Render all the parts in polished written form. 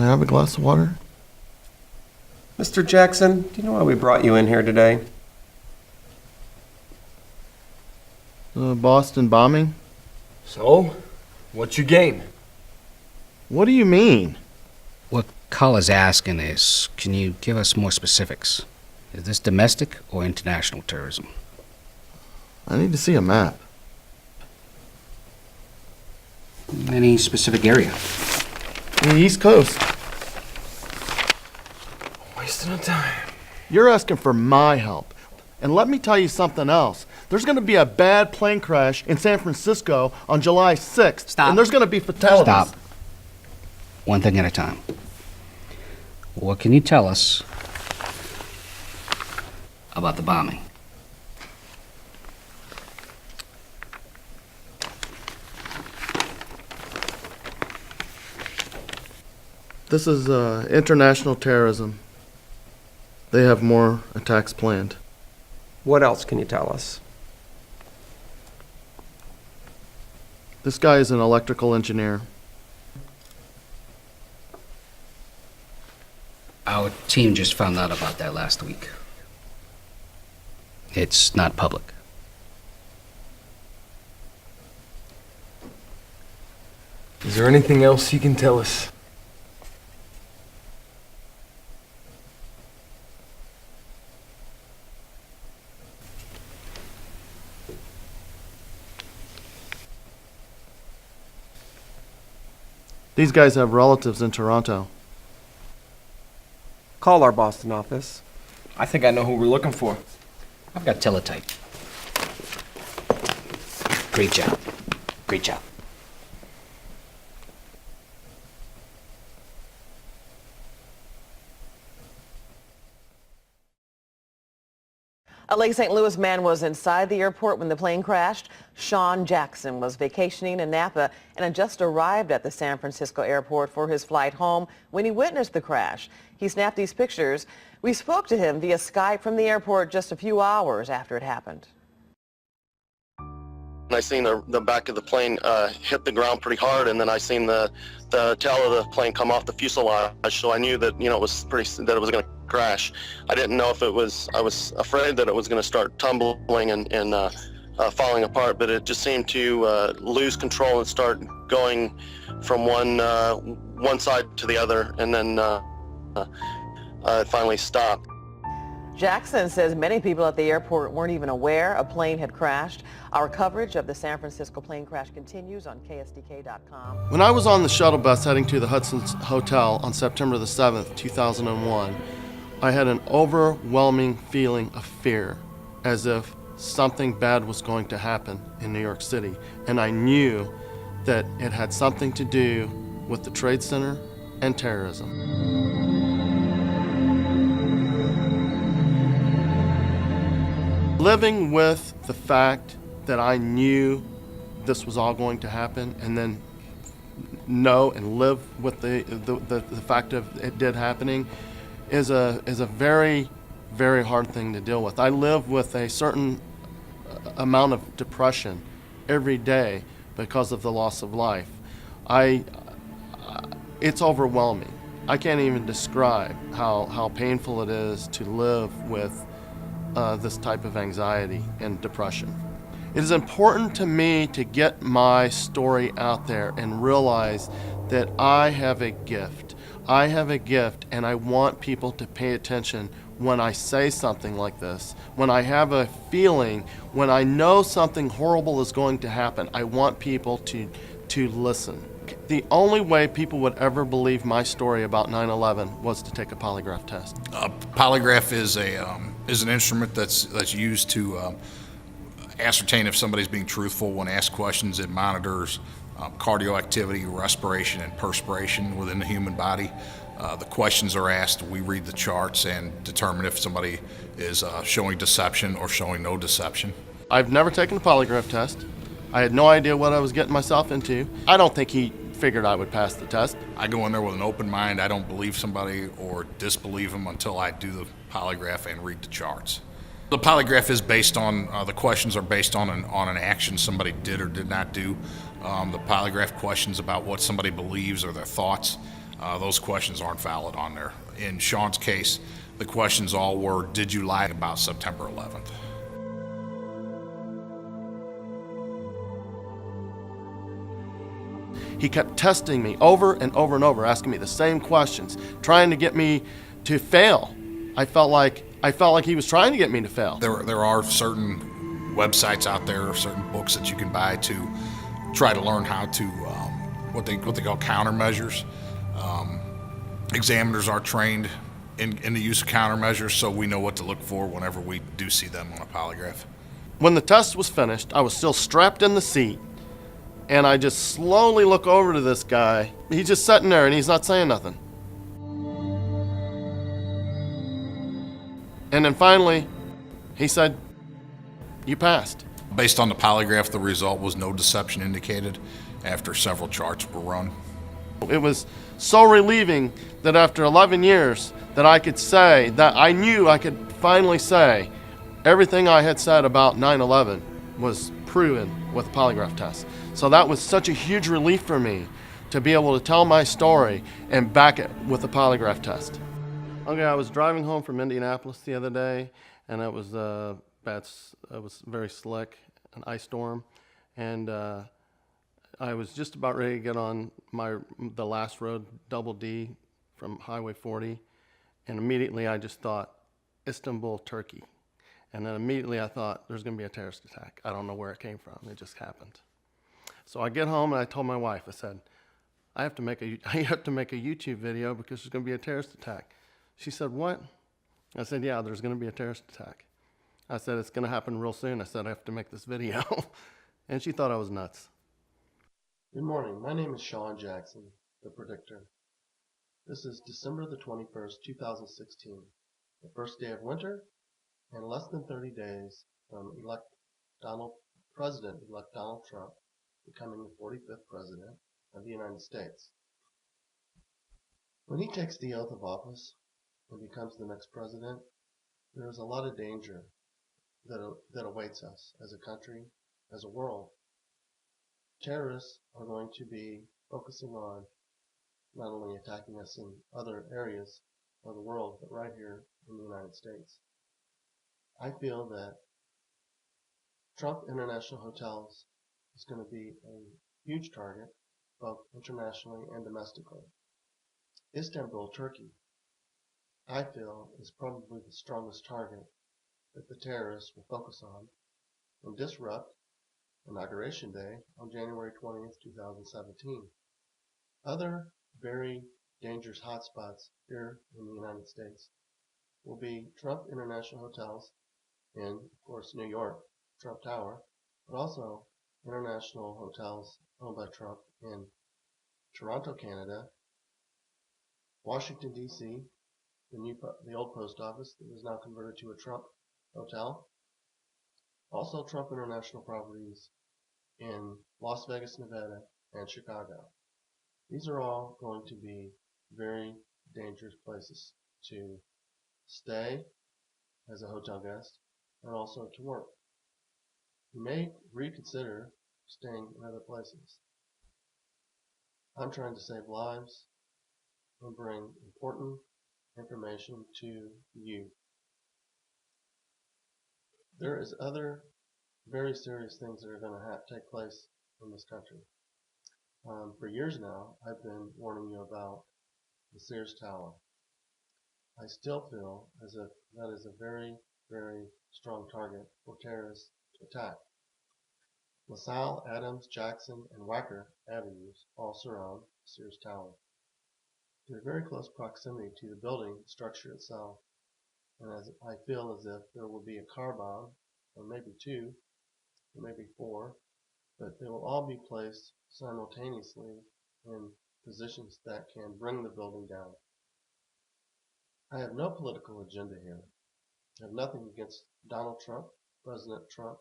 May I have a glass of water? Mr. Jackson, do you know why we brought you in here today? The Boston bombing? So, what's your game? What do you mean? What Carla's asking is, can you give us more specifics? Is this domestic or international terrorism? I need to see a map. Any specific area? The East Coast. Wasting of time. You're asking for my help. And let me tell you something else. There's going to be a bad plane crash in San Francisco on July 6th. Stop. And there's going to be fatalities. Stop. One thing at a time. What can you tell us about the bombing? This is international terrorism. They have more attacks planned. What else can you tell us? This guy is an electrical engineer. Our team just found out about that last week. It's not public. Is there anything else you can tell us? These guys have relatives in Toronto. Call our Boston office. I think I know who we're looking for. I've got teletype. Great job. Great job. A Lake St. Louis man was inside the airport when the plane crashed. Sean Jackson was vacationing in Napa and had just arrived at the San Francisco airport for his flight home when he witnessed the crash. He snapped these pictures. We spoke to him via Skype from the airport just a few hours after it happened. I seen the back of the plane hit the ground pretty hard, and then I seen the tail of the plane come off the fuselage. So I knew that it was that it was going to crash. I didn't know if it was. I was afraid that it was going to start tumbling and falling apart, but it just seemed to lose control and start going from one side to the other, and then it finally stopped. Jackson says many people at the airport weren't even aware a plane had crashed. Our coverage of the San Francisco plane crash continues on KSDK.com. When I was on the shuttle bus heading to the Hudson Hotel on September the 7th, 2001, I had an overwhelming feeling of fear, as if something bad was going to happen in New York City. And I knew that it had something to do with the Trade Center and terrorism. Living with the fact that I knew this was all going to happen, and then know and live with the fact of it did happening is a very, very hard thing to deal with. I live with a certain amount of depression every day because of the loss of life. It's overwhelming. I can't even describe how painful it is to live with this type of anxiety and depression. It is important to me to get my story out there and realize that I have a gift. I have a gift, and I want people to pay attention when I say something like this. When I have a feeling, when I know something horrible is going to happen, I want people to listen. The only way people would ever believe my story about 9/11 was to take a polygraph test. A polygraph is an instrument that's used to ascertain if somebody's being truthful when asked questions. It monitors cardio activity, respiration, and perspiration within the human body. The questions are asked, we read the charts and determine if somebody is showing deception or showing no deception. I've never taken a polygraph test. I had no idea what I was getting myself into. I don't think he figured I would pass the test. I go in there with an open mind. I don't believe somebody or disbelieve them until I do the polygraph and read the charts. The polygraph is based on, the questions are based on an action somebody did or did not do. The polygraph questions about what somebody believes or their thoughts. those questions aren't valid on there. In Sean's case, the questions all were, did you lie about September 11th? He kept testing me over and over and over, asking me the same questions, trying to get me to fail. I felt like he was trying to get me to fail. There are certain websites out there, certain books that you can buy to try to learn how to what they call countermeasures. Examiners are trained in the use of countermeasures, so we know what to look for whenever we do see them on a polygraph. When the test was finished, I was still strapped in the seat, and I just slowly look over to this guy. He's just sitting there and he's not saying nothing. And then finally, he said, "You passed." Based on the polygraph, the result was no deception indicated after several charts were run. It was so relieving that after 11 years that I could say, that I knew I could finally say everything I had said about 9/11 was proven with a polygraph test. So that was such a huge relief for me to be able to tell my story and back it with a polygraph test. Okay, I was driving home from Indianapolis the other day, and it was it was very slick, an ice storm, and I was just about ready to get on the last road, Double D, from Highway 40, and immediately I just thought, Istanbul, Turkey. And then immediately I thought, there's going to be a terrorist attack. I don't know where it came from. It just happened. So I get home and I told my wife, I said, I have to make a YouTube video because there's going to be a terrorist attack. She said, what? I said, yeah, there's going to be a terrorist attack. I said, it's going to happen real soon. I said, I have to make this video. And she thought I was nuts. Good morning. My name is Sean Jackson, the Predictor. This is December the 21st, 2016, the first day of winter, and less than 30 days from President-elect Donald Trump becoming the 45th President of the United States. When he takes the oath of office and becomes the next president, there is a lot of danger that awaits us as a country, as a world. Terrorists are going to be focusing on not only attacking us in other areas of the world, but right here in the United States. I feel that Trump International Hotels is going to be a huge target, both internationally and domestically. Istanbul, Turkey, I feel, is probably the strongest target that the terrorists will focus on and disrupt Inauguration Day on January 20th, 2017. Other very dangerous hotspots here in the United States will be Trump International Hotels in, of course, New York, Trump Tower, but also international hotels owned by Trump in Toronto, Canada, Washington, D.C., the old post office that is now converted to a Trump hotel, also Trump International properties in Las Vegas, Nevada, and Chicago. These are all going to be very dangerous places to stay as a hotel guest and also to work. You may reconsider staying in other places. I'm trying to save lives and bring important information to you. There is other very serious things that are going to take place in this country. For years now, I've been warning you about the Sears Tower. I still feel as if that is a very, very strong target for terrorists to attack. LaSalle, Adams, Jackson, and Wacker avenues all surround Sears Tower. They're very close proximity to the building structure itself, and as I feel as if there will be a car bomb, or maybe two, or maybe four, but they will all be placed simultaneously in positions that can bring the building down. I have no political agenda here. I have nothing against Donald Trump, President Trump,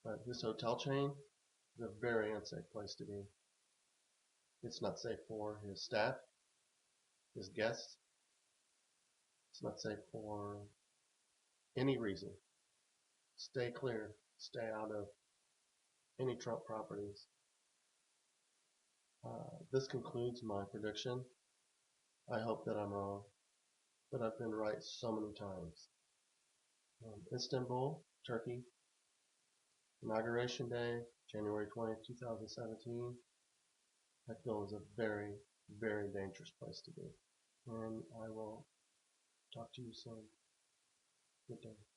but this hotel chain is a very unsafe place to be. It's not safe for his staff, his guests. It's not safe for any reason. Stay clear. Stay out of any Trump properties. This concludes my prediction. I hope that I'm wrong, but I've been right so many times. Istanbul, Turkey, Inauguration Day, January 20th, 2017, I feel is a very, very dangerous place to be. And I will talk to you soon. Good day.